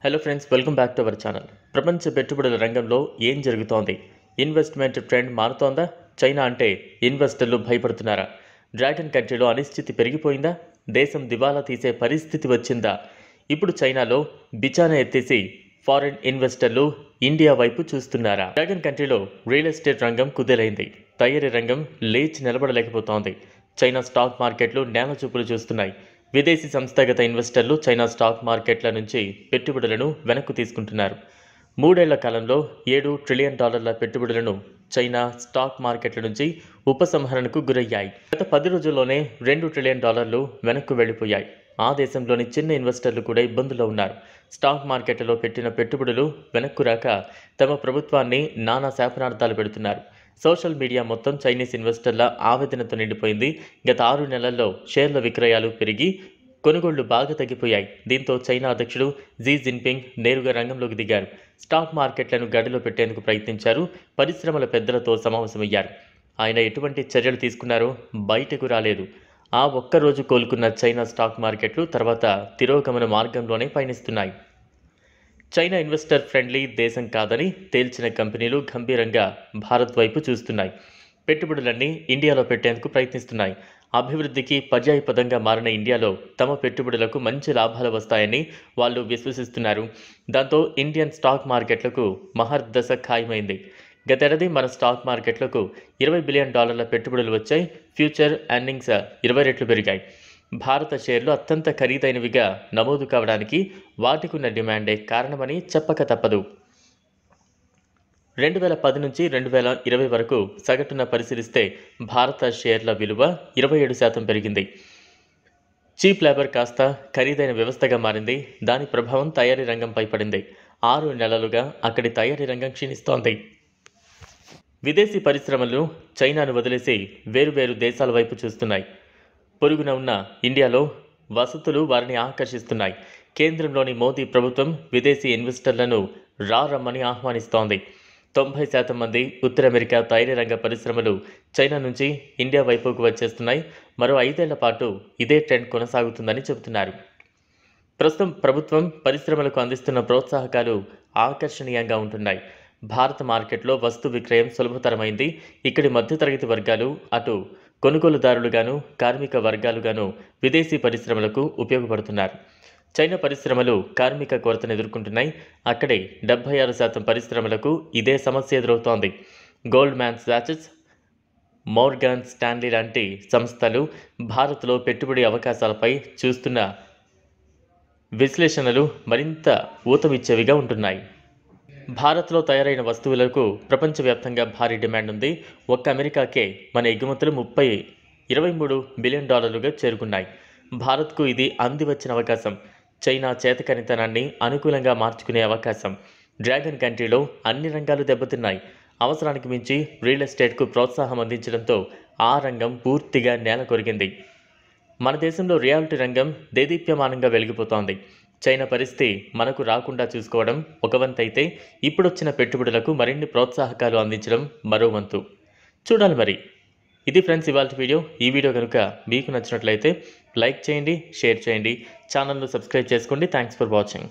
Hello friends, welcome back to our channel. ప్రపంచ పెట్టుబడుల రంగంలో ఏం జరుగుతోంది? Investment trend మారుతోందా? చైనా అంటే ఇన్వెస్టర్లు భయపడుతున్నారా? డ్రాగన్ కంట్రీలో అనిశ్చితి పెరిగిపోయిందా? దేశం దివాలా తీసే పరిస్థితి వచ్చిందా? ఇప్పుడు చైనాలో బిచానా ఎత్తేసి ఫారిన్ ఇన్వెస్టర్లు ఇండియా వైపు చూస్తున్నారా? డ్రాగన్ కంట్రీలో రియల్ ఎస్టేట్ రంగం కుదేలైంది. తయారీ రంగం లేచి నిలబడలేకపోతోంది. చైనా స్టాక్ మార్కెట్లు నేల చూపులు చూస్తున్నాయి. విదేశీ సంస్థాగత ఇన్వెస్టర్లు చైనా స్టాక్ మార్కెట్ల నుంచి పెట్టుబడులను వెనక్కు తీసుకుంటున్నారు. 3 ఏళ్ల కాలంలో $7 ట్రిలియన్ పెట్టుబడులను చైనా స్టాక్ మార్కెట్ల నుంచి ఉపసంహరణకు గురయ్యాయి. గత 10 రోజుల్లోనే $2 ట్రిలియన్ వెనక్కు వెళ్లిపోయాయి. ఆ దేశంలోని చిన్న ఇన్వెస్టర్లు కూడా ఇబ్బందుల్లో ఉన్నారు. స్టాక్ మార్కెట్లలో పెట్టిన పెట్టుబడులు వెనక్కు రాక తమ ప్రభుత్వాన్ని నానా శాపనార్థాలు పెడుతున్నారు. సోషల్ మీడియా మొత్తం చైనీస్ ఇన్వెస్టర్ల ఆవేదనతో నిండిపోయింది. గత 6 నెలల్లో షేర్ల విక్రయాలు పెరిగి కొనుగోళ్లు బాగా తగ్గిపోయాయి. దీంతో చైనా అధ్యక్షుడు జీ జిన్పింగ్ నేరుగా రంగంలోకి దిగారు. స్టాక్ మార్కెట్లను గడిలో పెట్టేందుకు ప్రయత్నించారు. పరిశ్రమల పెద్దలతో సమావేశమయ్యారు. ఆయన ఎటువంటి చర్యలు తీసుకున్నారో బయటకు రాలేదు. ఆ ఒక్కరోజు కోలుకున్న చైనా స్టాక్ మార్కెట్లు తర్వాత తిరోగమన మార్గంలోనే పయనిస్తున్నాయి. చైనా ఇన్వెస్టర్ ఫ్రెండ్లీ దేశం కాదని తేల్చిన కంపెనీలు గంభీరంగా భారత్ వైపు చూస్తున్నాయి. పెట్టుబడులన్నీ ఇండియాలో పెట్టేందుకు ప్రయత్నిస్తున్నాయి. అభివృద్ధికి పర్యాయపదంగా మారిన ఇండియాలో తమ పెట్టుబడులకు మంచి లాభాలు వస్తాయని వాళ్ళు విశ్వసిస్తున్నారు. దాంతో ఇండియన్ స్టాక్ మార్కెట్లకు మహర్దశ ఖాయమైంది. గతేడాది మన స్టాక్ మార్కెట్లకు $20 బిలియన్ పెట్టుబడులు వచ్చాయి. ఫ్యూచర్ ఎర్నింగ్స్ 20 రెట్లు పెరిగాయి. భారత షేర్లు అత్యంత ఖరీదైనవిగా నమోదు కావడానికి వాటికున్న డిమాండే కారణమని చెప్పక తప్పదు. 2010 నుంచి 2020 వరకు సగటున పరిశీలిస్తే భారత షేర్ల విలువ 27% పెరిగింది. చీప్ లేబర్ కాస్త ఖరీదైన వ్యవస్థగా మారింది. దాని ప్రభావం తయారీ రంగంపై పడింది. 6 నెలలుగా అక్కడి తయారీ రంగం క్షీణిస్తోంది. విదేశీ పరిశ్రమలు చైనాను వదిలేసి వేరువేరు దేశాల వైపు చూస్తున్నాయి. పొరుగున ఉన్న ఇండియాలో వసతులు వారిని ఆకర్షిస్తున్నాయి. కేంద్రంలోని మోదీ ప్రభుత్వం విదేశీ ఇన్వెస్టర్లను రమ్మని ఆహ్వానిస్తోంది. 90% మంది ఉత్తర అమెరికా తయారీ రంగ పరిశ్రమలు చైనా నుంచి ఇండియా వైపుకు వచ్చేస్తున్నాయి. మరో 5 ఏళ్ల పాటు ఇదే ట్రెండ్ కొనసాగుతుందని చెబుతున్నారు. ప్రస్తుతం ప్రభుత్వం పరిశ్రమలకు అందిస్తున్న ప్రోత్సాహకాలు ఆకర్షణీయంగా ఉంటున్నాయి. భారత మార్కెట్లో వస్తు విక్రయం సులభతరమైంది. ఇక్కడి మధ్యతరగతి వర్గాలు అటు కొనుగోలుదారులుగాను కార్మిక వర్గాలుగాను విదేశీ పరిశ్రమలకు ఉపయోగపడుతున్నారు. చైనా పరిశ్రమలు కార్మిక కొరతను ఎదుర్కొంటున్నాయి. అక్కడే 76% పరిశ్రమలకు ఇదే సమస్య ఎదురవుతోంది. Gold man Sachs, Morgan Stanley లాంటి సంస్థలు భారత్లో పెట్టుబడి అవకాశాలపై చూస్తున్న విశ్లేషణలు మరింత ఊతమిచ్చేవిగా ఉంటున్నాయి. భారత్లో తయారైన వస్తువులకు ప్రపంచవ్యాప్తంగా భారీ డిమాండ్ ఉంది. ఒక్క అమెరికాకే మన ఎగుమతులు $23 బిలియన్ చేరుకున్నాయి. భారత్కు ఇది అందివచ్చిన అవకాశం. చైనా చేతకనితనాన్ని అనుకూలంగా మార్చుకునే అవకాశం. డ్రాగన్ కంట్రీలో అన్ని రంగాలు దెబ్బతిన్నాయి. అవసరానికి మించి రియల్ ఎస్టేట్కు ప్రోత్సాహం అందించడంతో ఆ రంగం పూర్తిగా నేల కొరిగింది. మన దేశంలో రియాలిటీ రంగం దేదీప్యమానంగా వెలిగిపోతోంది. చైనా పరిస్థితి మనకు రాకుండా చూసుకోవడం ఒక వంతైతే ఇప్పుడొచ్చిన పెట్టుబడులకు మరిన్ని ప్రోత్సాహకాలు అందించడం మరో వంతు. చూడాలి మరి. ఇది ఫ్రెండ్స్ ఇవాల్టి వీడియో. ఈ వీడియో కనుక మీకు నచ్చినట్లయితే లైక్ చేయండి, షేర్ చేయండి, ఛానల్ను సబ్స్క్రైబ్ చేసుకోండి. Thanks for watching.